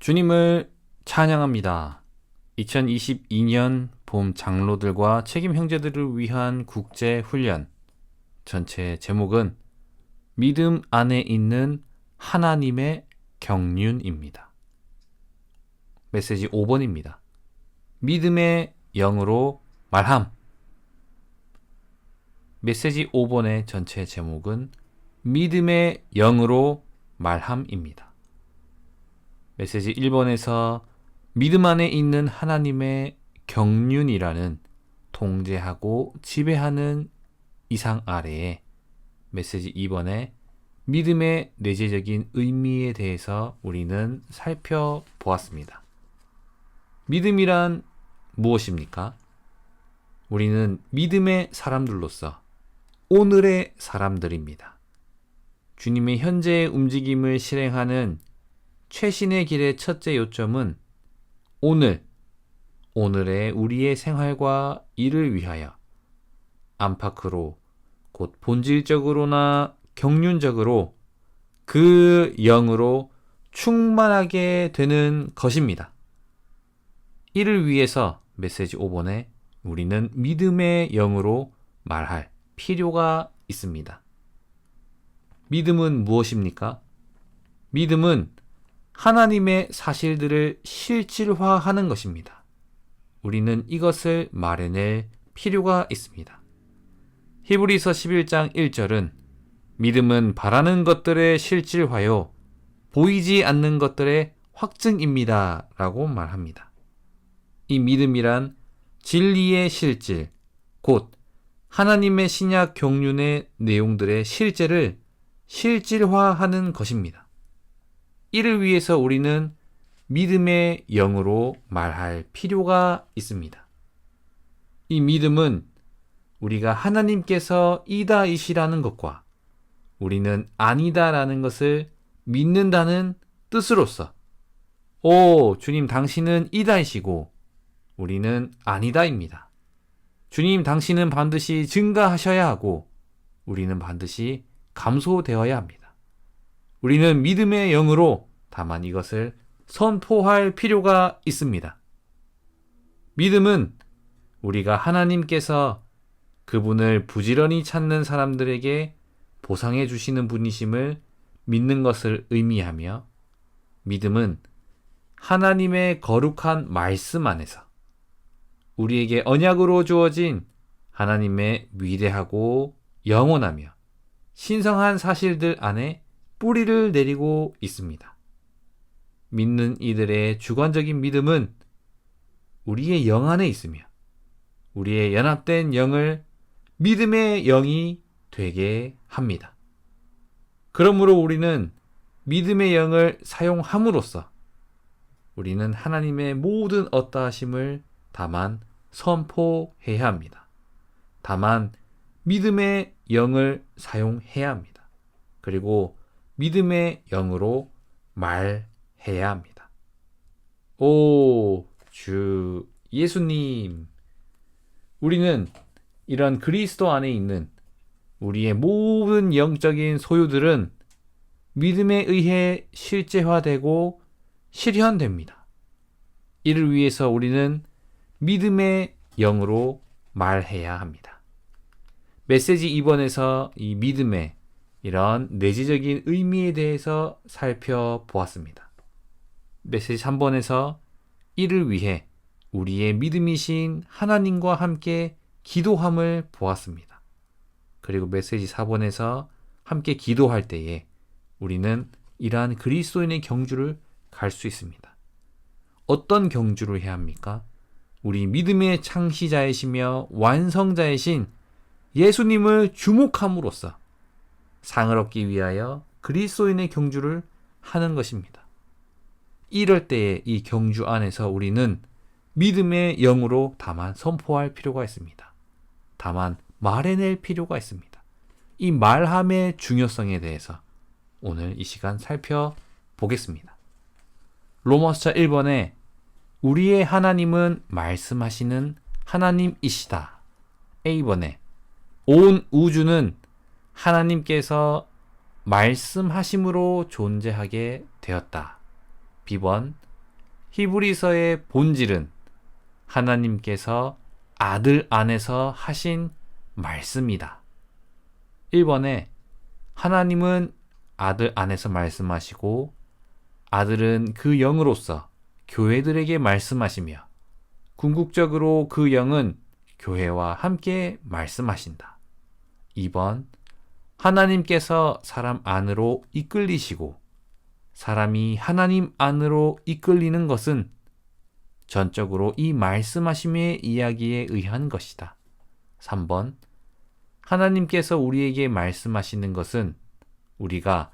주님을 찬양합니다. 2022년 봄 장로들과 책임 형제들을 위한 국제 훈련. 전체 제목은 믿음 안에 있는 하나님의 경륜입니다. 메시지 5번입니다. 믿음의 영으로 말함. 메시지 5번의 전체 제목은 믿음의 영으로 말함입니다. 메시지 1번에서 믿음 안에 있는 하나님의 경륜이라는 통제하고 지배하는 이상 아래에 메시지 2번에 믿음의 내재적인 의미에 대해서 우리는 살펴보았습니다. 믿음이란 무엇입니까? 우리는 믿음의 사람들로서 오늘의 사람들입니다. 주님의 현재의 움직임을 실행하는 최신의 길의 첫째 요점은 오늘의 우리의 생활과 일을 위하여 안팎으로 곧 본질적으로나 경륜적으로 그 영으로 충만하게 되는 것입니다. 이를 위해서 메시지 5번에 우리는 믿음의 영으로 말할 필요가 있습니다. 믿음은 무엇입니까? 믿음은 하나님의 사실들을 실질화하는 것입니다. 우리는 이것을 말해낼 필요가 있습니다. 히브리서 11장 1절은 믿음은 바라는 것들의 실질화요 보이지 않는 것들의 확증입니다 라고 말합니다. 이 믿음이란 진리의 실질, 곧 하나님의 신약 경륜의 내용들의 실제를 실질화하는 것입니다. 이를 위해서 우리는 믿음의 영으로 말할 필요가 있습니다. 이 믿음은 우리가 하나님께서 이다이시라는 것과 우리는 아니다라는 것을 믿는다는 뜻으로서 주님 당신은 이다이시고 우리는 아니다입니다. 주님 당신은 반드시 증가하셔야 하고 우리는 반드시 감소되어야 합니다. 우리는 믿음의 영으로 다만 이것을 선포할 필요가 있습니다. 믿음은 우리가 하나님께서 그분을 부지런히 찾는 사람들에게 보상해 주시는 분이심을 믿는 것을 의미하며 믿음은 하나님의 거룩한 말씀 안에서 우리에게 언약으로 주어진 하나님의 위대하고 영원하며 신성한 사실들 안에 뿌리를 내리고 있습니다. 믿는 이들의 주관적인 믿음은 우리의 영 안에 있으며 우리의 연합된 영을 믿음의 영이 되게 합니다. 그러므로 우리는 믿음의 영을 사용함으로써 우리는 하나님의 모든 어떠하심을 다만 선포해야 합니다. 다만 믿음의 영을 사용해야 합니다. 그리고 믿음의 영으로 말해야 합니다. 주 예수님, 우리는 이런 그리스도 안에 있는 우리의 모든 영적인 소유들은 믿음에 의해 실제화되고 실현됩니다. 이를 위해서 우리는 믿음의 영으로 말해야 합니다. 메시지 2번에서 이 믿음의 이런 내재적인 의미에 대해서 살펴보았습니다. 메시지 3번에서 이를 위해 우리의 믿음이신 하나님과 함께 기도함을 보았습니다. 그리고 메시지 4번에서 함께 기도할 때에 우리는 이러한 그리스도인의 경주를 갈 수 있습니다. 어떤 경주를 해야 합니까? 우리 믿음의 창시자이시며 완성자이신 예수님을 주목함으로써 상을 얻기 위하여 그리스도인의 경주를 하는 것입니다. 이럴 때에 이 경주 안에서 우리는 믿음의 영으로 다만 선포할 필요가 있습니다. 다만 말해낼 필요가 있습니다. 이 말함의 중요성에 대해서 오늘 이 시간 살펴보겠습니다. 로마서 1번에 우리의 하나님은 말씀하시는 하나님이시다. A번에 온 우주는 하나님께서 말씀하심으로 존재하게 되었다. B번 히브리서의 본질은 하나님께서 아들 안에서 하신 말씀이다. 1번에 하나님은 아들 안에서 말씀하시고 아들은 그 영으로서 교회들에게 말씀하시며 궁극적으로 그 영은 교회와 함께 말씀하신다. 2번 하나님께서 사람 안으로 이끌리시고 사람이 하나님 안으로 이끌리는 것은 전적으로 이 말씀하심의 이야기에 의한 것이다. 3번 하나님께서 우리에게 말씀하시는 것은 우리가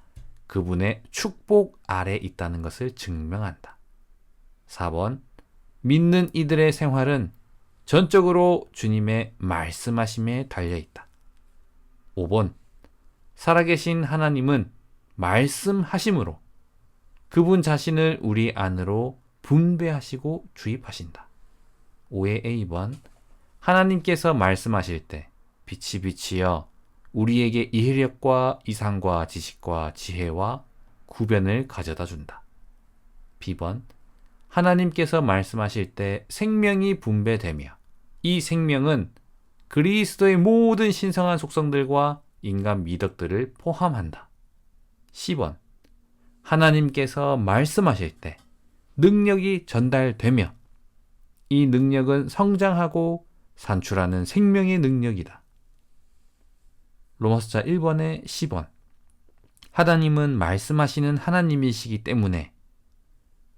그분의 축복 아래 있다는 것을 증명한다. 4번 믿는 이들의 생활은 전적으로 주님의 말씀하심에 달려있다. 5번 살아계신 하나님은 말씀하심으로 그분 자신을 우리 안으로 분배하시고 주입하신다. 5의 A번 하나님께서 말씀하실 때 빛이 비치어 우리에게 이해력과 이상과 지식과 지혜와 구변을 가져다 준다. B번 하나님께서 말씀하실 때 생명이 분배되며 이 생명은 그리스도의 모든 신성한 속성들과 인간 미덕들을 포함한다. C번 하나님께서 말씀하실 때 능력이 전달되며 이 능력은 성장하고 산출하는 생명의 능력이다. 로마서자 1번의 10번 하나님은 말씀하시는 하나님이시기 때문에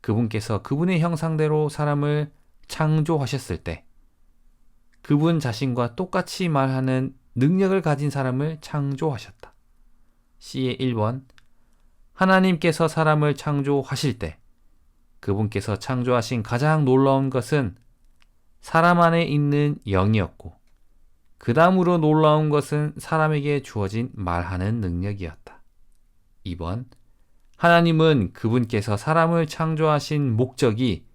그분께서 그분의 형상대로 사람을 창조하셨을 때 그분 자신과 똑같이 말하는 능력을 가진 사람을 창조하셨다. C의 1번 하나님께서 사람을 창조하실 때 그분께서 창조하신 가장 놀라운 것은 사람 안에 있는 영이었고 그 다음으로 놀라운 것은 사람에게 주어진 말하는 능력이었다. 2번 하나님은 그분께서 사람을 창조하신 목적이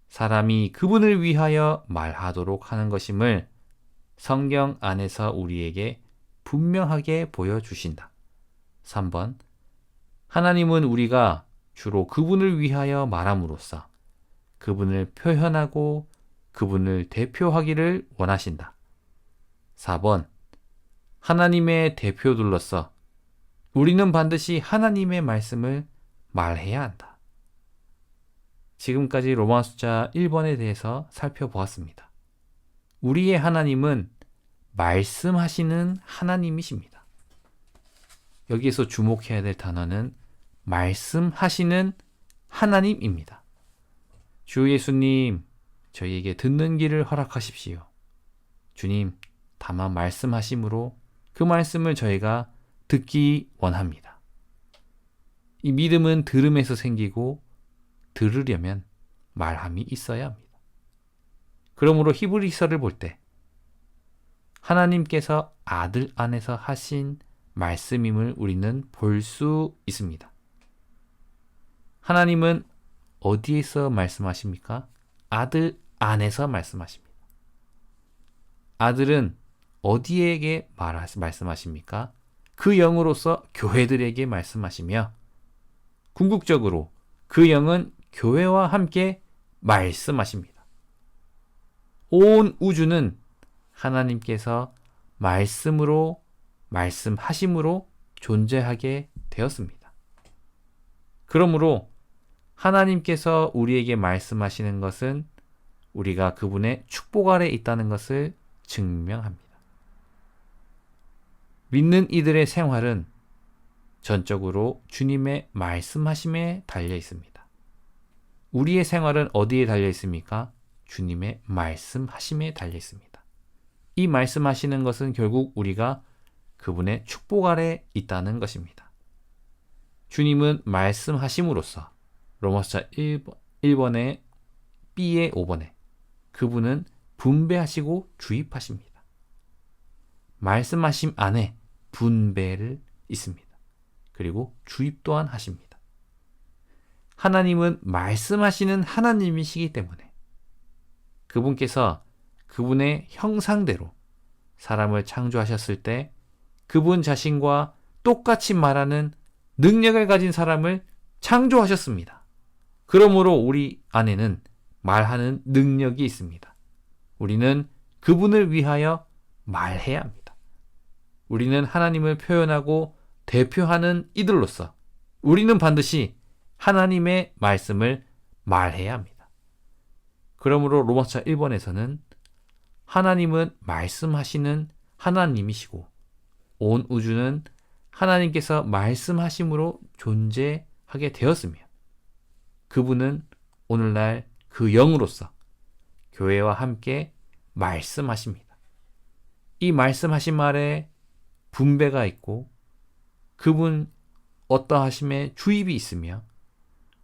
사람이 그분을 위하여 말하도록 하는 것임을 성경 안에서 우리에게 분명하게 보여주신다. 3번 하나님은 우리가 주로 그분을 위하여 말함으로써 그분을 표현하고 그분을 대표하기를 원하신다. 4번 하나님의 대표들로서 우리는 반드시 하나님의 말씀을 말해야 한다. 지금까지 로마서자 1번에 대해서 살펴보았습니다. 우리의 하나님은 말씀하시는 하나님이십니다. 여기에서 주목해야 될 단어는 말씀하시는 하나님입니다. 주 예수님, 저희에게 듣는 길을 허락하십시오. 주님, 다만 말씀하심으로 그 말씀을 저희가 듣기 원합니다. 이 믿음은 들음에서 생기고 들으려면 말함이 있어야 합니다. 그러므로 히브리서를 볼 때 하나님께서 아들 안에서 하신 말씀임을 우리는 볼 수 있습니다. 하나님은 어디에서 말씀하십니까? 아들 안에서 말씀하십니다. 아들은 어디에게 말씀하십니까? 그 영으로서 교회들에게 말씀하시며 궁극적으로 그 영은 교회와 함께 말씀하십니다. 온 우주는 하나님께서 말씀하심으로 존재하게 되었습니다. 그러므로 하나님께서 우리에게 말씀하시는 것은 우리가 그분의 축복 아래 있다는 것을 증명합니다. 믿는 이들의 생활은 전적으로 주님의 말씀하심에 달려 있습니다. 우리의 생활은 어디에 달려 있습니까? 주님의 말씀하심에 달려 있습니다. 이 말씀하시는 것은 결국 우리가 그분의 축복 아래 있다는 것입니다. 주님은 말씀하심으로써 로마서자 1번에 B의 5번에 그분은 분배하시고 주입하십니다. 말씀하심 안에 분배를 있습니다. 그리고 주입 또한 하십니다. 하나님은 말씀하시는 하나님이시기 때문에 그분께서 그분의 형상대로 사람을 창조하셨을 때 그분 자신과 똑같이 말하는 능력을 가진 사람을 창조하셨습니다. 그러므로 우리 안에는 말하는 능력이 있습니다. 우리는 그분을 위하여 말해야 합니다. 우리는 하나님을 표현하고 대표하는 이들로서 우리는 반드시 하나님의 말씀을 말해야 합니다. 그러므로 로마서 1번에서는 하나님은 말씀하시는 하나님이시고 온 우주는 하나님께서 말씀하심으로 존재하게 되었으며 그분은 오늘날 그 영으로서 교회와 함께 말씀하십니다. 이 말씀하신 말에 분배가 있고 그분 어떠하심에 주입이 있으며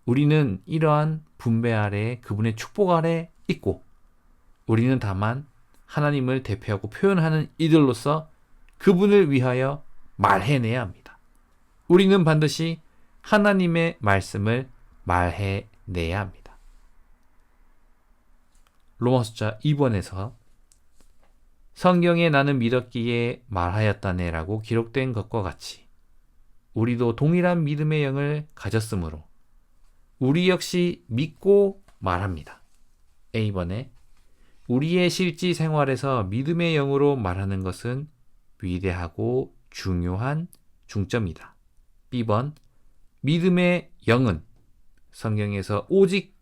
우리는 이러한 분배 아래 그분의 축복 아래 있고 우리는 다만 하나님을 대표하고 표현하는 이들로서 그분을 위하여 말해내야 합니다. 우리는 반드시 하나님의 말씀을 말해내야 합니다. 로마서 2번에서 성경에 나는 믿었기에 말하였다네 라고 기록된 것과 같이 우리도 동일한 믿음의 영을 가졌으므로 우리 역시 믿고 말합니다. A번에 우리의 실지 생활에서 믿음의 영으로 말하는 것은 위대하고 중요한 중점이다. B번 믿음의 영은 성경에서 오직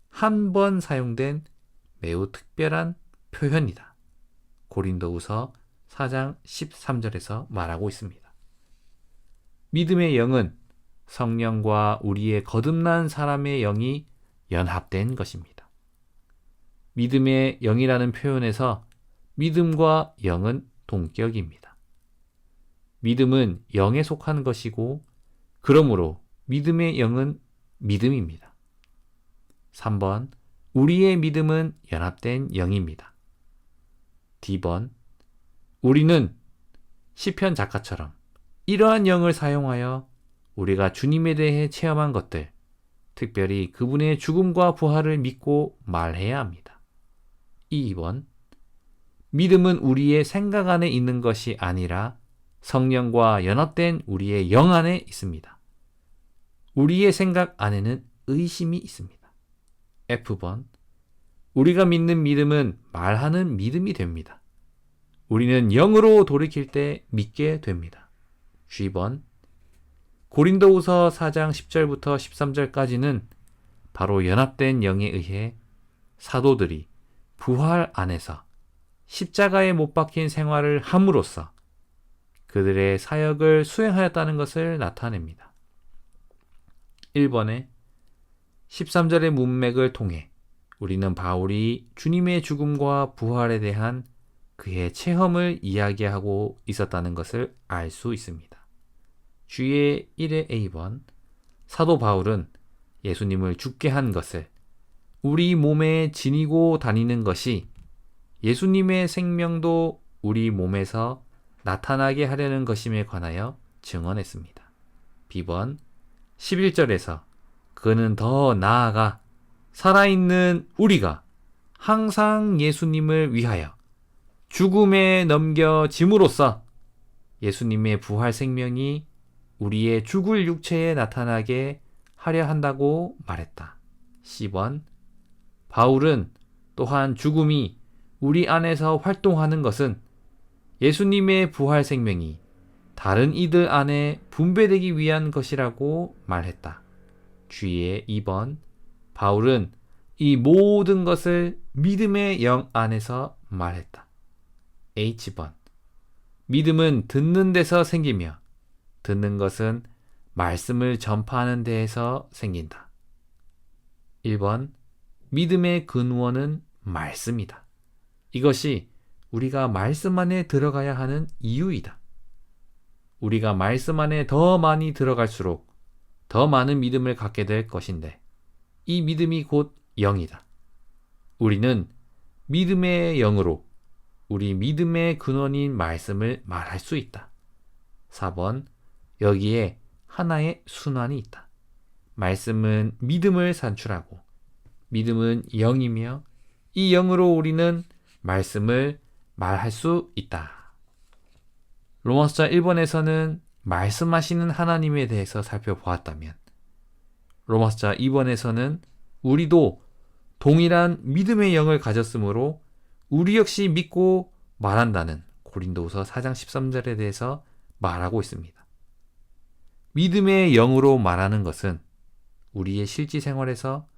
한 번 사용된 매우 특별한 표현이다. 고린도후서 4장 13절에서 말하고 있습니다. 믿음의 영은 성령과 우리의 거듭난 사람의 영이 연합된 것입니다. 믿음의 영이라는 표현에서 믿음과 영은 동격입니다. 믿음은 영에 속한 것이고 그러므로 믿음의 영은 믿음입니다. 3번 우리의 믿음은 연합된 영입니다. D번 우리는 시편 작가처럼 이러한 영을 사용하여 우리가 주님에 대해 체험한 것들, 특별히 그분의 죽음과 부활을 믿고 말해야 합니다. 2번 믿음은 우리의 생각 안에 있는 것이 아니라 성령과 연합된 우리의 영 안에 있습니다. 우리의 생각 안에는 의심이 있습니다. F번 우리가 믿는 믿음은 말하는 믿음이 됩니다. 우리는 영으로 돌이킬 때 믿게 됩니다. G번 고린도후서 4장 10절부터 13절까지는 바로 연합된 영에 의해 사도들이 부활 안에서 십자가에 못 박힌 생활을 함으로써 그들의 사역을 수행하였다는 것을 나타냅니다. 1번에 13절의 문맥을 통해 우리는 바울이 주님의 죽음과 부활에 대한 그의 체험을 이야기하고 있었다는 것을 알 수 있습니다. G의 1의 A번 사도 바울은 예수님을 죽게 한 것을 우리 몸에 지니고 다니는 것이 예수님의 생명도 우리 몸에서 나타나게 하려는 것임에 관하여 증언했습니다. B번 11절에서 그는 더 나아가 살아있는 우리가 항상 예수님을 위하여 죽음에 넘겨짐으로써 예수님의 부활 생명이 우리의 죽을 육체에 나타나게 하려 한다고 말했다. C번 바울은 또한 죽음이 우리 안에서 활동하는 것은 예수님의 부활 생명이 다른 이들 안에 분배되기 위한 것이라고 말했다. G의 2번 바울은 이 모든 것을 믿음의 영 안에서 말했다. H번 믿음은 듣는 데서 생기며 듣는 것은 말씀을 전파하는 데에서 생긴다. 1번 믿음의 근원은 말씀이다. 이것이 우리가 말씀 안에 들어가야 하는 이유이다. 우리가 말씀 안에 더 많이 들어갈수록 더 많은 믿음을 갖게 될 것인데 이 믿음이 곧 영이다. 우리는 믿음의 영으로 우리 믿음의 근원인 말씀을 말할 수 있다. 4번 여기에 하나의 순환이 있다. 말씀은 믿음을 산출하고 믿음은 영이며 이 영으로 우리는 말씀을 말할 수 있다. 로마서 1번에서는 말씀하시는 하나님에 대해서 살펴보았다면 로마서 2번에서는 우리도 동일한 믿음의 영을 가졌으므로 우리 역시 믿고 말한다는 고린도후서 4장 13절에 대해서 말하고 있습니다. 믿음의 영으로 말하는 것은 우리의 실제 생활에서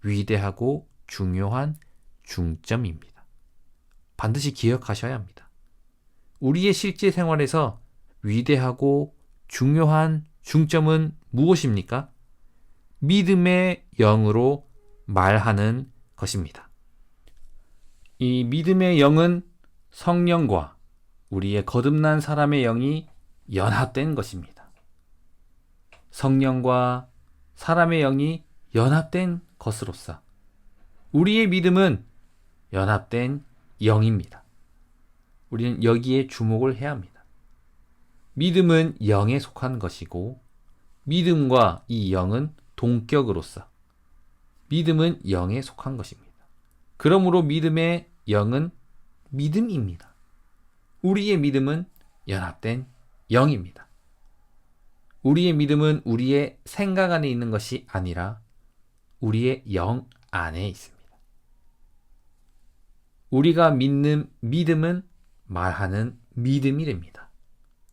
위대하고 중요한 중점입니다. 반드시 기억하셔야 합니다. 우리의 실제 생활에서 위대하고 중요한 중점은 무엇입니까? 믿음의 영으로 말하는 것입니다. 이 믿음의 영은 성령과 우리의 거듭난 사람의 영이 연합된 것입니다. 성령과 사람의 영이 연합된 것으로서 우리의 믿음은 연합된 영입니다. 우리는 여기에 주목을 해야 합니다. 믿음은 영에 속한 것이고 믿음과 이 영은 동격으로서 믿음은 영에 속한 것입니다. 그러므로 믿음의 영은 믿음입니다. 우리의 믿음은 연합된 영입니다. 우리의 믿음은 우리의 생각 안에 있는 것이 아니라 우리의 영 안에 있습니다. 우리가 믿는 믿음은 말하는 믿음이 됩니다.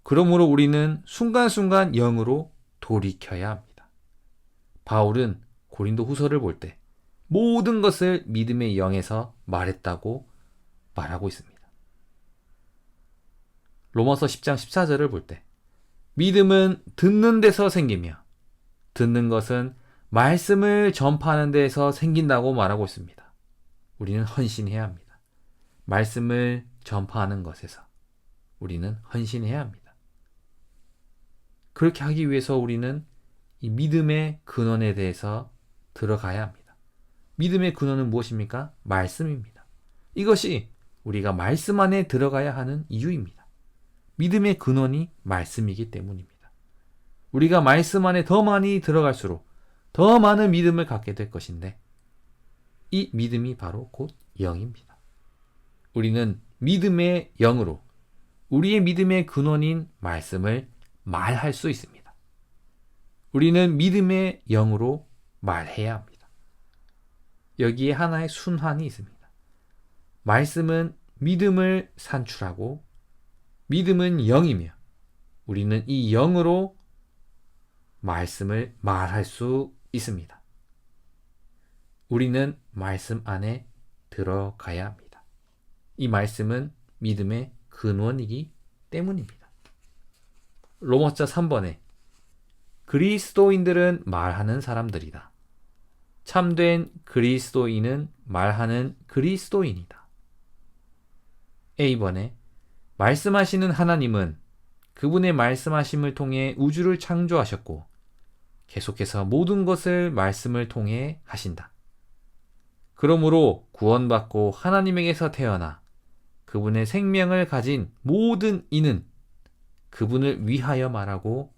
그러므로 우리는 순간순간 영으로 돌이켜야 합니다. 바울은 고린도 후서를 볼 때 모든 것을 믿음의 영에서 말했다고 말하고 있습니다. 로마서 10장 14절을 볼 때 믿음은 듣는 데서 생기며 듣는 것은 말씀을 전파하는 데에서 생긴다고 말하고 있습니다. 우리는 헌신해야 합니다. 말씀을 전파하는 것에서 우리는 헌신해야 합니다. 그렇게 하기 위해서 우리는 이 믿음의 근원에 대해서 들어가야 합니다. 믿음의 근원은 무엇입니까? 말씀입니다. 이것이 우리가 말씀 안에 들어가야 하는 이유입니다. 믿음의 근원이 말씀이기 때문입니다. 우리가 말씀 안에 더 많이 들어갈수록 더 많은 믿음을 갖게 될 것인데 이 믿음이 바로 곧 영입니다. 우리는 믿음의 영으로 우리의 믿음의 근원인 말씀을 말할 수 있습니다. 우리는 믿음의 영으로 말해야 합니다. 여기에 하나의 순환이 있습니다. 말씀은 믿음을 산출하고 믿음은 영이며 우리는 이 영으로 말씀을 말할 수 있습니다. 우리는 말씀 안에 들어가야 합니다. 이 말씀은 믿음의 근원이기 때문입니다. 로마서 3번에 그리스도인들은 말하는 사람들이다. 참된 그리스도인은 말하는 그리스도인이다. A번에 말씀하시는 하나님은 그분의 말씀하심을 통해 우주를 창조하셨고 계속해서 모든 것을 말씀을 통해 하신다. 그러므로 구원받고 하나님에게서 태어나 그분의 생명을 가진 모든 이는 그분을 위하여 말하고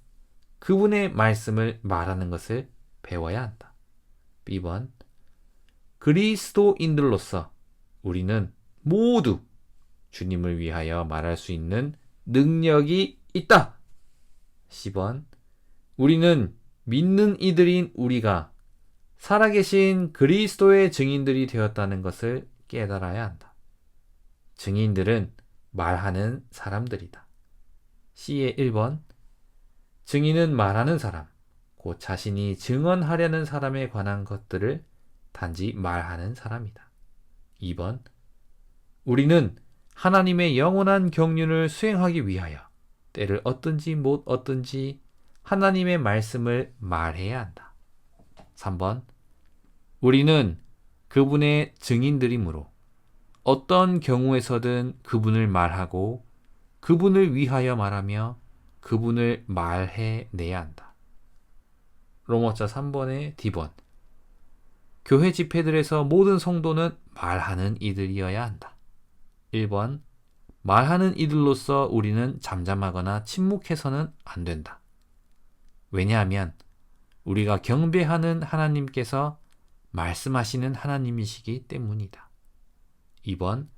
그분의 말씀을 말하는 것을 배워야 한다. B번 그리스도인들로서 우리는 모두 주님을 위하여 말할 수 있는 능력이 있다. C번 우리는 믿는 이들인 우리가 살아계신 그리스도의 증인들이 되었다는 것을 깨달아야 한다. 증인들은 말하는 사람들이다. C의 1번 증인은 말하는 사람, 곧 자신이 증언하려는 사람에 관한 것들을 단지 말하는 사람이다. 2번 우리는 하나님의 영원한 경륜을 수행하기 위하여 때를 얻든지 못 얻든지 하나님의 말씀을 말해야 한다. 3번 우리는 그분의 증인들이므로 어떤 경우에서든 그분을 말하고 그분을 위하여 말하며 그분을 말해내야 한다. 로마서 3번의 D번 교회 집회들에서 모든 성도는 말하는 이들이어야 한다. 1번 말하는 이들로서 우리는 잠잠하거나 침묵해서는 안 된다. 왜냐하면 우리가 경배하는 하나님께서 말씀하시는 하나님이시기 때문이다. 2번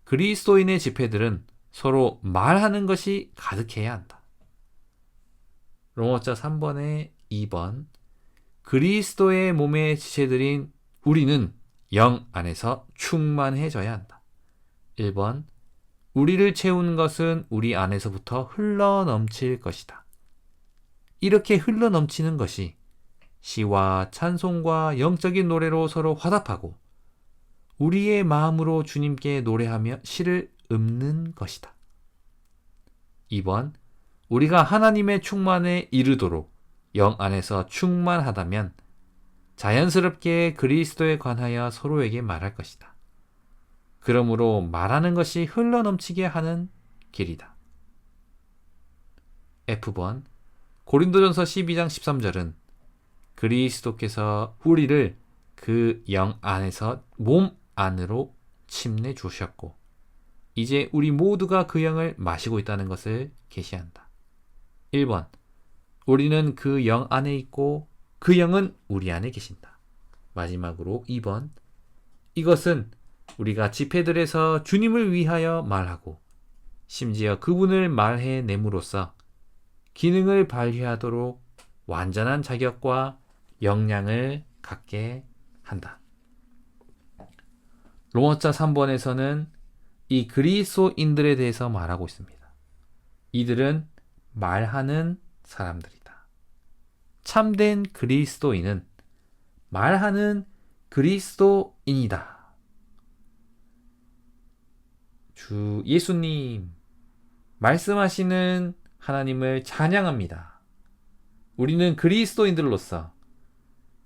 그리스도인의 집회들은 서로 말하는 것이 가득해야 한다. 로마서 3번의 2번 그리스도의 몸의 지체들인 우리는 영 안에서 충만해져야 한다. 1번, 우리를 채우는 것은 우리 안에서부터 흘러넘칠 것이다. 이렇게 흘러넘치는 것이 시와 찬송과 영적인 노래로 서로 화답하고 우리의 마음으로 주님께 노래하며 시를 읊는 것이다. 2번, 우리가 하나님의 충만에 이르도록 영 안에서 충만하다면 자연스럽게 그리스도에 관하여 서로에게 말할 것이다. 그러므로 말하는 것이 흘러넘치게 하는 길이다. F번, 고린도전서 12장 13절은 그리스도께서 우리를 그 영 안에서 몸 안으로 침내 주셨고 이제 우리 모두가 그 영을 마시고 있다는 것을 계시한다. 1번, 우리는 그 영 안에 있고 그 영은 우리 안에 계신다. 마지막으로 2번, 이것은 우리가 집회들에서 주님을 위하여 말하고 심지어 그분을 말해냄으로써 기능을 발휘하도록 완전한 자격과 역량을 갖게 한다. 로마서 3번에서는 이 그리스도인들에 대해서 말하고 있습니다. 이들은 말하는 사람들이다. 참된 그리스도인은 말하는 그리스도인이다. 주 예수님 말씀하시는 하나님을 찬양합니다. 우리는 그리스도인들로서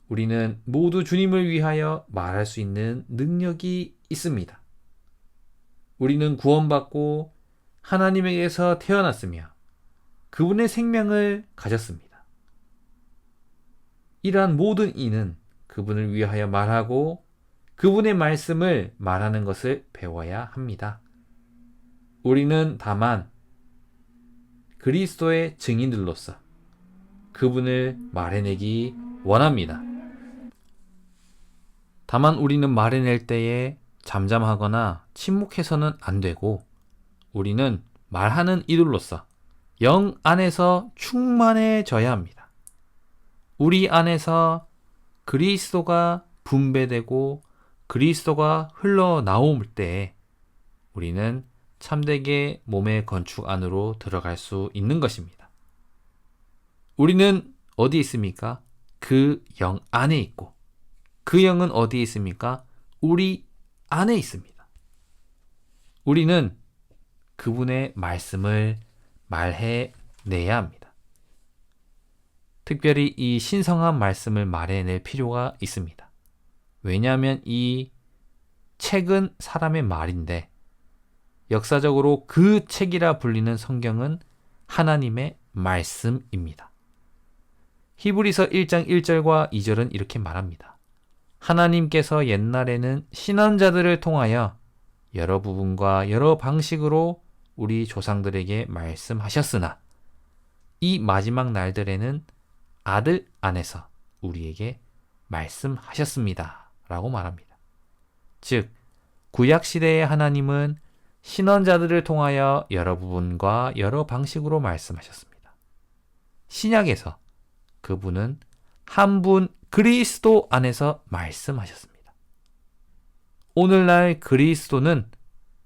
우리는 모두 주님을 위하여 말할 수 있는 능력이 있습니다. 우리는 구원받고 하나님에게서 태어났으며 그분의 생명을 가졌습니다. 이러한 모든 이는 그분을 위하여 말하고 그분의 말씀을 말하는 것을 배워야 합니다. 우리는 다만 그리스도의 증인들로서 그분을 말해내기 원합니다. 다만 우리는 말해낼 때에 잠잠하거나 침묵해서는 안 되고 우리는 말하는 이들로서 영 안에서 충만해져야 합니다. 우리 안에서 그리스도가 분배되고 그리스도가 흘러나올 때에 우리는 참되게 몸의 건축 안으로 들어갈 수 있는 것입니다. 우리는 어디 있습니까? 그 영 안에 있고 그 영은 어디 있습니까? 우리 안에 있습니다. 우리는 그분의 말씀을 말해내야 합니다. 특별히 이 신성한 말씀을 말해낼 필요가 있습니다. 왜냐하면 이 책은 사람의 말인데 역사적으로 그 책이라 불리는 성경은 하나님의 말씀입니다. 히브리서 1장 1절과 2절은 이렇게 말합니다. 하나님께서 옛날에는 신앙자들을 통하여 여러 부분과 여러 방식으로 우리 조상들에게 말씀하셨으나 이 마지막 날들에는 아들 안에서 우리에게 말씀하셨습니다. 라고 말합니다. 즉 구약시대의 하나님은 신원자들을 통하여 여러 부분과 여러 방식으로 말씀하셨습니다. 신약에서 그분은 한 분 그리스도 안에서 말씀하셨습니다. 오늘날 그리스도는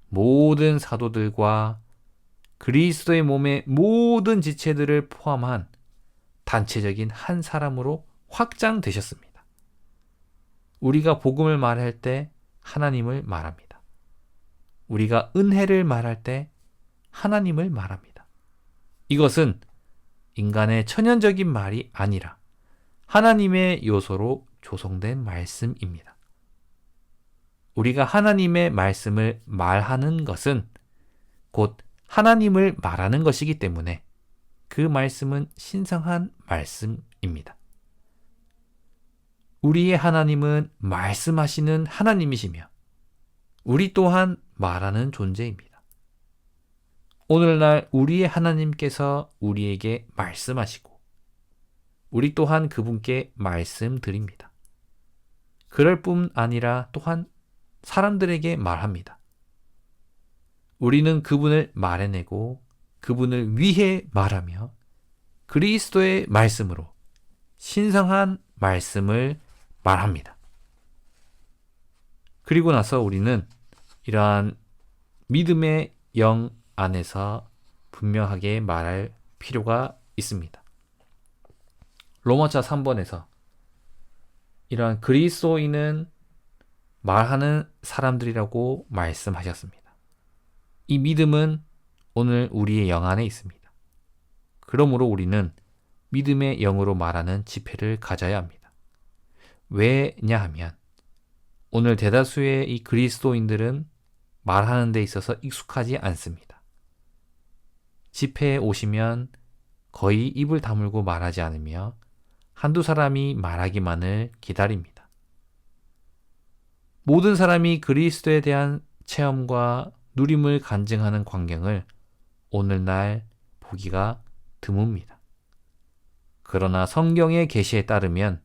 모든 사도들과 그리스도의 몸의 모든 지체들을 포함한 단체적인 한 사람으로 확장되셨습니다. 우리가 복음을 말할 때 하나님을 말합니다. 우리가 은혜를 말할 때 하나님을 말합니다. 이것은 인간의 천연적인 말이 아니라 하나님의 요소로 조성된 말씀입니다. 우리가 하나님의 말씀을 말하는 것은 곧 하나님을 말하는 것이기 때문에 그 말씀은 신성한 말씀입니다. 우리의 하나님은 말씀하시는 하나님이시며 우리 또한 말하는 존재입니다. 오늘날 우리의 하나님께서 우리에게 말씀하시고 우리 또한 그분께 말씀드립니다. 그럴 뿐 아니라 또한 사람들에게 말합니다. 우리는 그분을 말해내고 그분을 위해 말하며 그리스도의 말씀으로 신성한 말씀을 말합니다. 그리고 나서 우리는 이러한 믿음의 영 안에서 분명하게 말할 필요가 있습니다. 로마서 3번에서 이러한 그리스도인은 말하는 사람들이라고 말씀하셨습니다. 이 믿음은 오늘 우리의 영 안에 있습니다. 그러므로 우리는 믿음의 영으로 말하는 지폐를 가져야 합니다. 왜냐하면 오늘 대다수의 이 그리스도인들은 말하는 데 있어서 익숙하지 않습니다. 집회에 오시면 거의 입을 다물고 말하지 않으며 한두 사람이 말하기만을 기다립니다. 모든 사람이 그리스도에 대한 체험과 누림을 간증하는 광경을 오늘날 보기가 드뭅니다. 그러나 성경의 계시에 따르면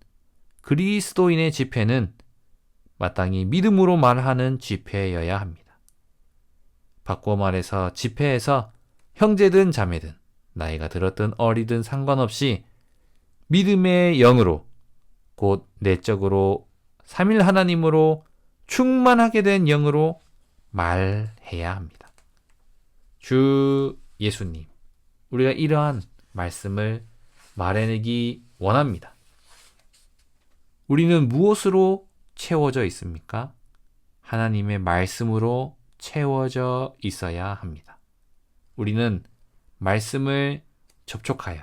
그리스도인의 집회는 마땅히 믿음으로 말하는 집회여야 합니다. 바꾸어 말해서 집회에서 형제든 자매든 나이가 들었든 어리든 상관없이 믿음의 영으로 곧 내적으로 삼일 하나님으로 충만하게 된 영으로 말해야 합니다. 주 예수님, 우리가 이러한 말씀을 말해내기 원합니다. 우리는 무엇으로 채워져 있습니까? 하나님의 말씀으로 채워져 있어야 합니다. 우리는 말씀을 접촉하여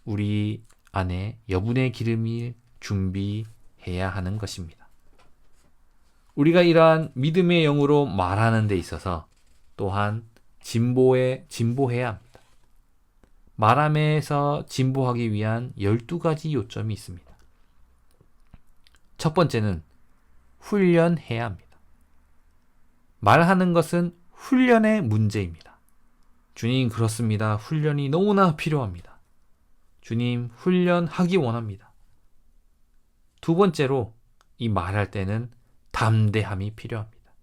우리 안에 여분의 기름이 준비해야 하는 것입니다. 우리가 이러한 믿음의 영으로 말하는 데 있어서 또한 진보해야 합니다. 말함에서 진보하기 위한 12가지 요점이 있습니다. 첫 번째는 훈련해야 합니다. 말하는 것은 훈련의 문제입니다. 주님, 그렇습니다. 훈련이 너무나 필요합니다. 주님, 훈련하기 원합니다. 두 번째로 이 말할 때는 담대함이 필요합니다.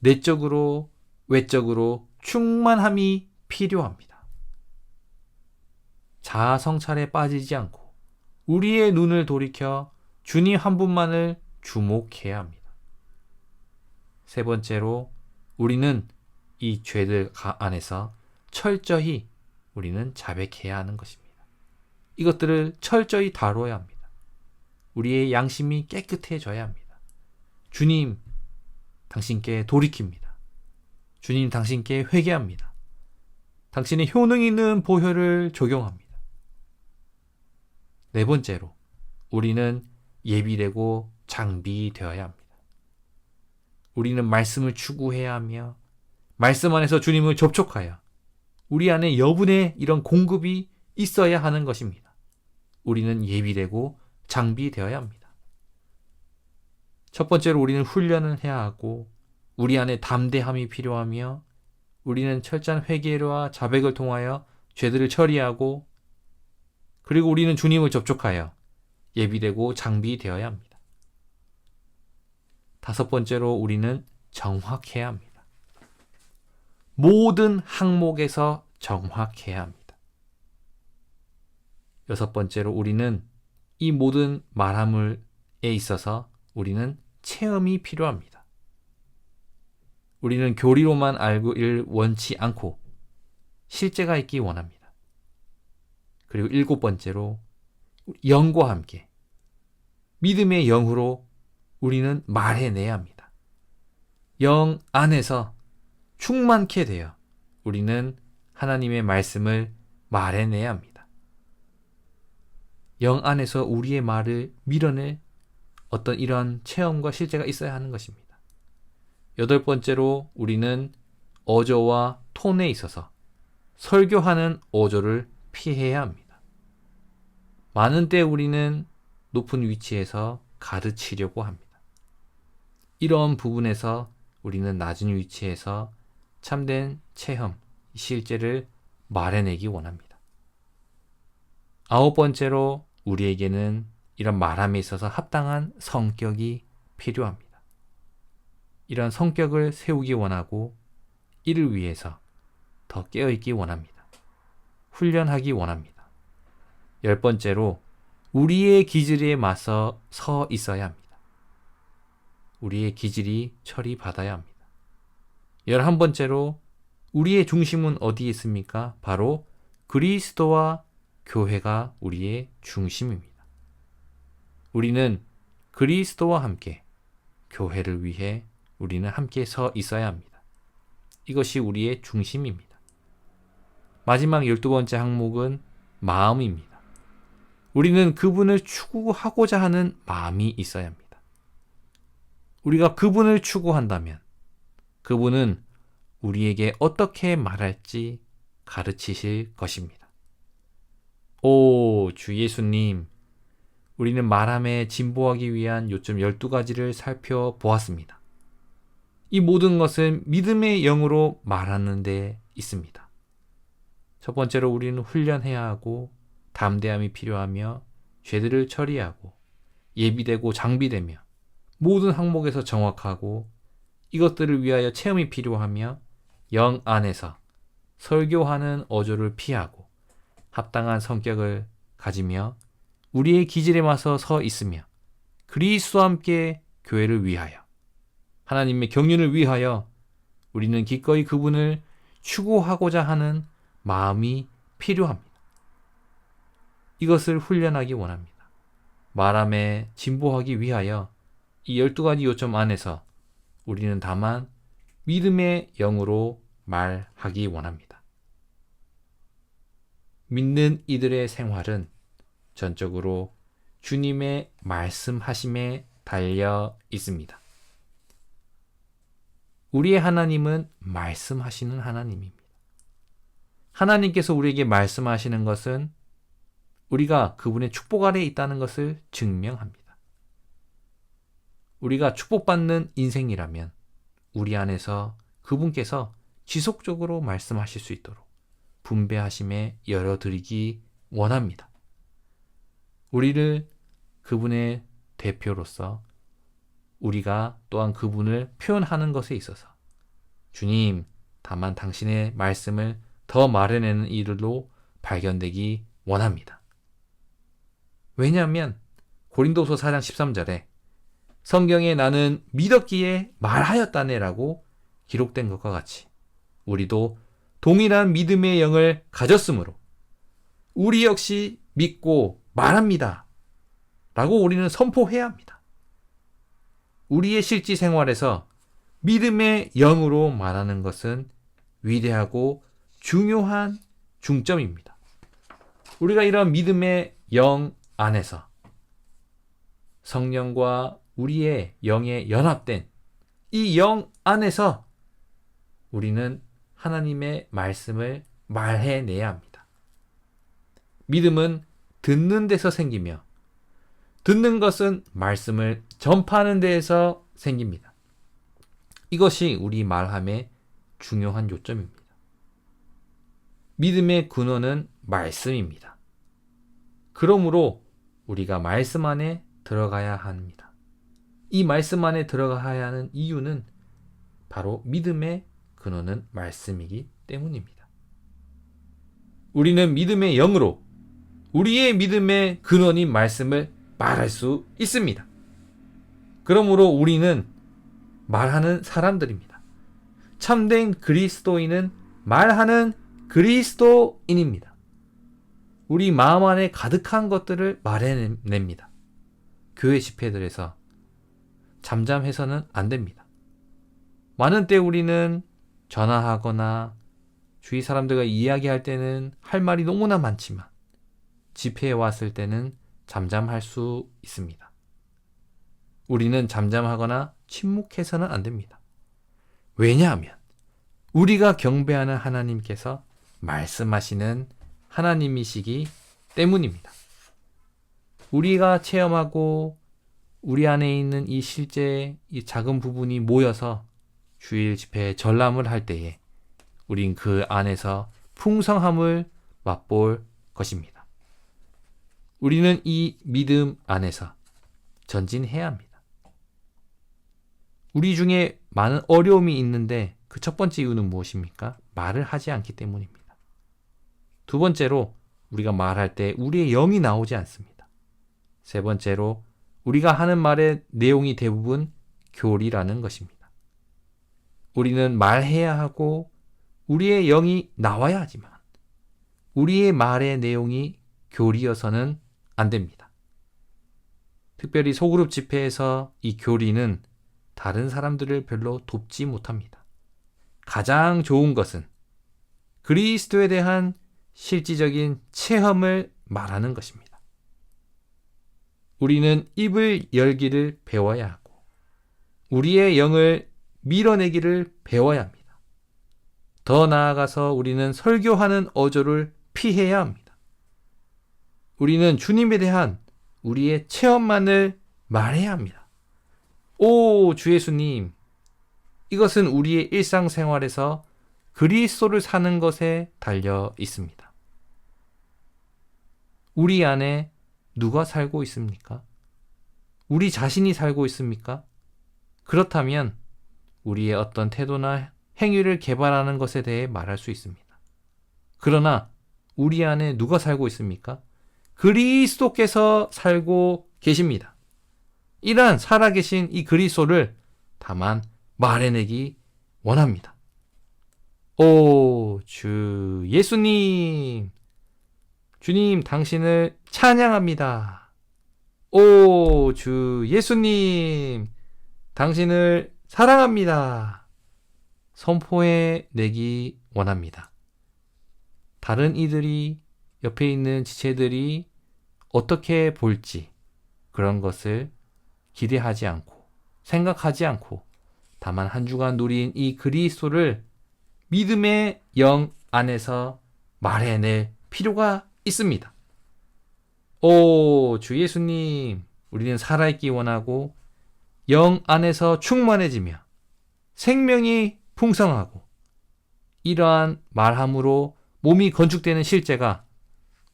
내적으로 외적으로 충만함이 필요합니다. 자아 성찰에 빠지지 않고 우리의 눈을 돌이켜 주님 한 분만을 주목해야 합니다. 세 번째로 우리는 이 죄들 안에서 철저히 우리는 자백해야 하는 것입니다. 이것들을 철저히 다뤄야 합니다. 우리의 양심이 깨끗해져야 합니다. 주님, 당신께 돌이킵니다. 주님, 당신께 회개합니다. 당신의 효능 있는 보혈을 적용합니다. 네 번째로 우리는 예비되고 장비되어야 합니다. 우리는 말씀을 추구해야 하며 말씀 안에서 주님을 접촉하여 우리 안에 여분의 이런 공급이 있어야 하는 것입니다. 우리는 예비되고 장비되어야 합니다. 첫 번째로 우리는 훈련을 해야 하고 우리 안에 담대함이 필요하며 우리는 철저한 회개와 자백을 통하여 죄들을 처리하고 그리고 우리는 주님을 접촉하여 예비되고 장비되어야 합니다. 다섯 번째로 우리는 정확해야 합니다. 모든 항목에서 정확해야 합니다. 여섯 번째로 우리는 이 모든 말함에 있어서 우리는 체험이 필요합니다. 우리는 교리로만 알고를 원치 않고 실제가 있기 원합니다. 그리고 일곱 번째로 영과 함께 믿음의 영으로 우리는 말해내야 합니다. 영 안에서 충만케 되어 우리는 하나님의 말씀을 말해내야 합니다. 영 안에서 우리의 말을 밀어낼 어떤 이러한 체험과 실제가 있어야 하는 것입니다. 여덟 번째로 우리는 어조와 톤에 있어서 설교하는 어조를 피해야 합니다. 많은 때 우리는 높은 위치에서 가르치려고 합니다. 이런 부분에서 우리는 낮은 위치에서 참된 체험, 실제를 말해내기 원합니다. 아홉 번째로 우리에게는 이런 말함에 있어서 합당한 성격이 필요합니다. 이런 성격을 세우기 원하고 이를 위해서 더 깨어있기 원합니다. 훈련하기 원합니다. 열 번째로 우리의 기질에 맞서 서 있어야 합니다. 우리의 기질이 처리받아야 합니다. 11번째로 우리의 중심은 어디에 있습니까? 바로 그리스도와 교회가 우리의 중심입니다. 우리는 그리스도와 함께 교회를 위해 우리는 함께 서 있어야 합니다. 이것이 우리의 중심입니다. 마지막 12번째 항목은 마음입니다. 우리는 그분을 추구하고자 하는 마음이 있어야 합니다. 우리가 그분을 추구한다면 그분은 우리에게 어떻게 말할지 가르치실 것입니다. 오, 주 예수님, 우리는 말함에 진보하기 위한 요점 12가지를 살펴보았습니다. 이 모든 것은 믿음의 영으로 말하는 데 있습니다. 첫 번째로 우리는 훈련해야 하고 담대함이 필요하며 죄들을 처리하고 예비되고 장비되며 모든 항목에서 정확하고 이것들을 위하여 체험이 필요하며 영 안에서 설교하는 어조를 피하고 합당한 성격을 가지며 우리의 기질에 맞서 서 있으며 그리스도와 함께 교회를 위하여 하나님의 경륜을 위하여 우리는 기꺼이 그분을 추구하고자 하는 마음이 필요합니다. 이것을 훈련하기 원합니다. 말함에 진보하기 위하여 이 12가지 요점 안에서 우리는 다만 믿음의 영으로 말하기 원합니다. 믿는 이들의 생활은 전적으로 주님의 말씀하심에 달려 있습니다. 우리의 하나님은 말씀하시는 하나님입니다. 하나님께서 우리에게 말씀하시는 것은 우리가 그분의 축복 아래에 있다는 것을 증명합니다. 우리가 축복받는 인생이라면 우리 안에서 그분께서 지속적으로 말씀하실 수 있도록 분배하심에 열어드리기 원합니다. 우리를 그분의 대표로서 우리가 또한 그분을 표현하는 것에 있어서 주님, 다만 당신의 말씀을 더 말해내는 일로 발견되기 원합니다. 왜냐하면 고린도서 4장 13절에 성경에 나는 믿었기에 말하였다네라고 기록된 것과 같이 우리도 동일한 믿음의 영을 가졌으므로 우리 역시 믿고 말합니다. 라고 우리는 선포해야 합니다. 우리의 실지 생활에서 믿음의 영으로 말하는 것은 위대하고 중요한 중점입니다. 우리가 이런 믿음의 영 안에서 성령과 우리의 영에 연합된 이 영 안에서 우리는 하나님의 말씀을 말해내야 합니다. 믿음은 듣는 데서 생기며 듣는 것은 말씀을 전파하는 데에서 생깁니다. 이것이 우리 말함의 중요한 요점입니다. 믿음의 근원은 말씀입니다. 그러므로 우리가 말씀 안에 들어가야 합니다. 이 말씀 안에 들어가야 하는 이유는 바로 믿음의 근원은 말씀이기 때문입니다. 우리는 믿음의 영으로 우리의 믿음의 근원인 말씀을 말할 수 있습니다. 그러므로 우리는 말하는 사람들입니다. 참된 그리스도인은 말하는 그리스도인입니다. 우리 마음 안에 가득한 것들을 말해냅니다. 교회 집회들에서 잠잠해서는 안 됩니다. 많은 때 우리는 전화하거나 주위 사람들과 이야기할 때는 할 말이 너무나 많지만 집회에 왔을 때는 잠잠할 수 있습니다. 우리는 잠잠하거나 침묵해서는 안 됩니다. 왜냐하면 우리가 경배하는 하나님께서 말씀하시는 하나님이시기 때문입니다. 우리가 체험하고 우리 안에 있는 이 실제 이 작은 부분이 모여서 주일 집회에 전람을 할 때에 우린 그 안에서 풍성함을 맛볼 것입니다. 우리는 이 믿음 안에서 전진해야 합니다. 우리 중에 많은 어려움이 있는데 그 첫 번째 이유는 무엇입니까? 말을 하지 않기 때문입니다. 두 번째로 우리가 말할 때 우리의 영이 나오지 않습니다. 세 번째로 우리가 하는 말의 내용이 대부분 교리라는 것입니다. 우리는 말해야 하고 우리의 영이 나와야 하지만 우리의 말의 내용이 교리여서는 안 됩니다. 특별히 소그룹 집회에서 이 교리는 다른 사람들을 별로 돕지 못합니다. 가장 좋은 것은 그리스도에 대한 실질적인 체험을 말하는 것입니다. 우리는 입을 열기를 배워야 하고 우리의 영을 밀어내기를 배워야 합니다. 더 나아가서 우리는 설교하는 어조를 피해야 합니다. 우리는 주님에 대한 우리의 체험만을 말해야 합니다. 오, 주 예수님, 이것은 우리의 일상생활에서 그리스도를 사는 것에 달려 있습니다. 우리 안에 누가 살고 있습니까? 우리 자신이 살고 있습니까? 그렇다면 우리의 어떤 태도나 행위를 개발하는 것에 대해 말할 수 있습니다. 그러나 우리 안에 누가 살고 있습니까? 그리스도께서 살고 계십니다. 이러한 살아계신 이 그리스도를 다만 말해내기 원합니다. 오, 주 예수님, 주님 당신을 찬양합니다. 오, 주 예수님, 당신을 사랑합니다. 선포해 내기 원합니다. 다른 이들이, 옆에 있는 지체들이 어떻게 볼지 그런 것을 기대하지 않고 생각하지 않고 다만 한 주간 누린 이 그리스도를 믿음의 영 안에서 말해낼 필요가 있습니다. 오, 주 예수님, 우리는 살아있기 원하고 영 안에서 충만해지며 생명이 풍성하고 이러한 말함으로 몸이 건축되는 실제가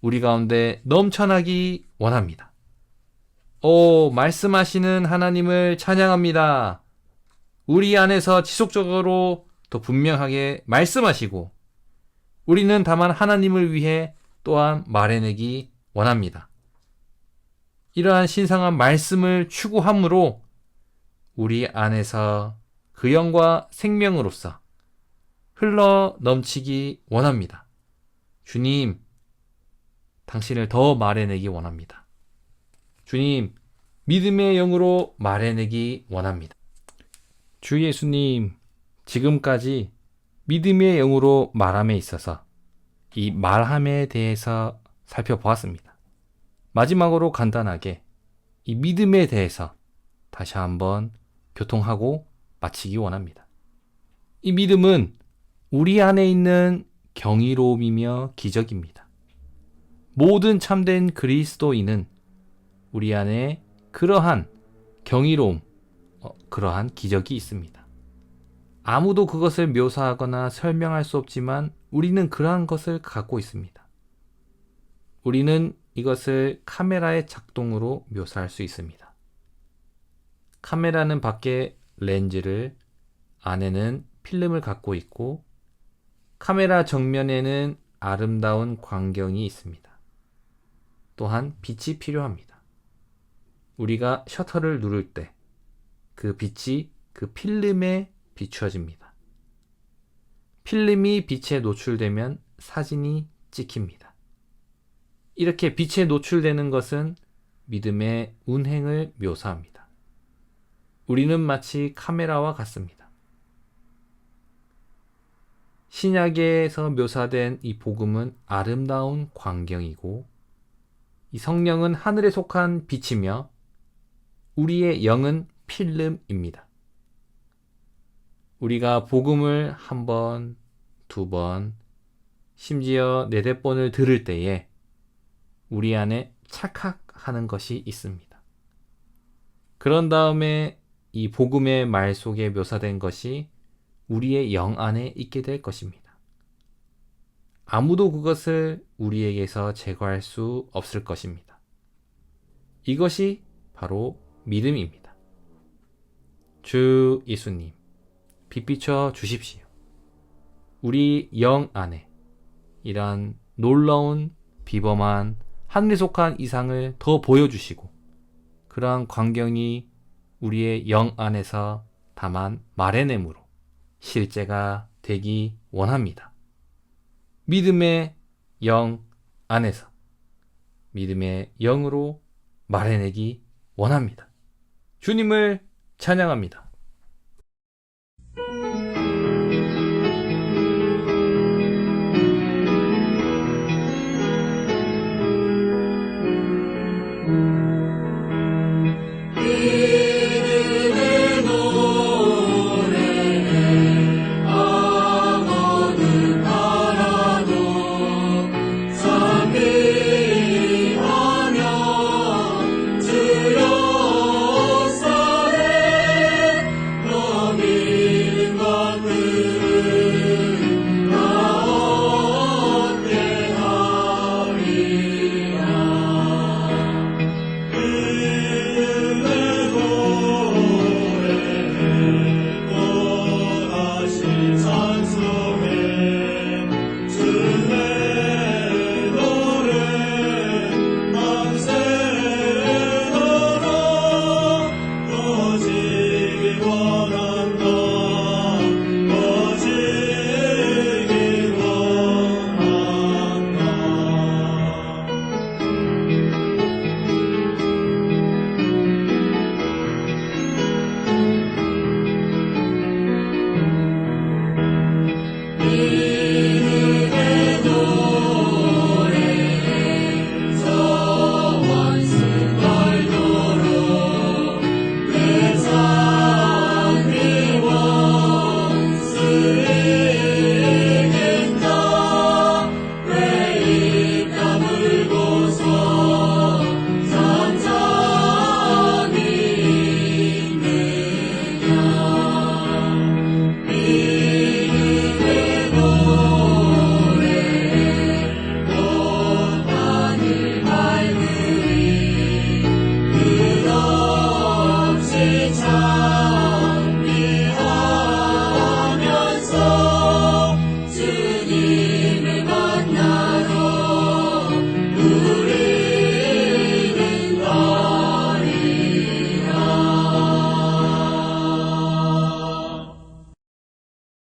우리 가운데 넘쳐나기 원합니다. 오, 말씀하시는 하나님을 찬양합니다. 우리 안에서 지속적으로 더 분명하게 말씀하시고 우리는 다만 하나님을 위해 또한 말해내기 원합니다. 이러한 신성한 말씀을 추구함으로 우리 안에서 그 영과 생명으로서 흘러 넘치기 원합니다. 주님, 당신을 더 말해내기 원합니다. 주님, 믿음의 영으로 말해내기 원합니다. 주 예수님, 지금까지 믿음의 영으로 말함에 있어서 이 말함에 대해서 살펴보았습니다. 마지막으로 간단하게 이 믿음에 대해서 다시 한번 교통하고 마치기 원합니다. 이 믿음은 우리 안에 있는 경이로움이며 기적입니다. 모든 참된 그리스도인은 우리 안에 그러한 경이로움, 그러한 기적이 있습니다. 아무도 그것을 묘사하거나 설명할 수 없지만 우리는 그러한 것을 갖고 있습니다. 우리는 이것을 카메라의 작동으로 묘사할 수 있습니다. 카메라는 밖에 렌즈를, 안에는 필름을 갖고 있고 카메라 정면에는 아름다운 광경이 있습니다. 또한 빛이 필요합니다. 우리가 셔터를 누를 때 그 빛이 그 필름에 비추어집니다. 필름이 빛에 노출되면 사진이 찍힙니다. 이렇게 빛에 노출되는 것은 믿음의 운행을 묘사합니다. 우리는 마치 카메라와 같습니다. 신약에서 묘사된 이 복음은 아름다운 광경이고 이 성령은 하늘에 속한 빛이며 우리의 영은 필름입니다. 우리가 복음을 한 번, 두 번, 심지어 네댓 번을 들을 때에 우리 안에 착각하는 것이 있습니다. 그런 다음에 이 복음의 말 속에 묘사된 것이 우리의 영 안에 있게 될 것입니다. 아무도 그것을 우리에게서 제거할 수 없을 것입니다. 이것이 바로 믿음입니다. 주 예수님, 빛비춰 주십시오. 우리 영 안에 이러한 놀라운 비범한 하늘에 속한 이상을 더 보여주시고 그러한 광경이 우리의 영 안에서 다만 말해냄으로 실제가 되기 원합니다. 믿음의 영 안에서 믿음의 영으로 말해내기 원합니다. 주님을 찬양합니다.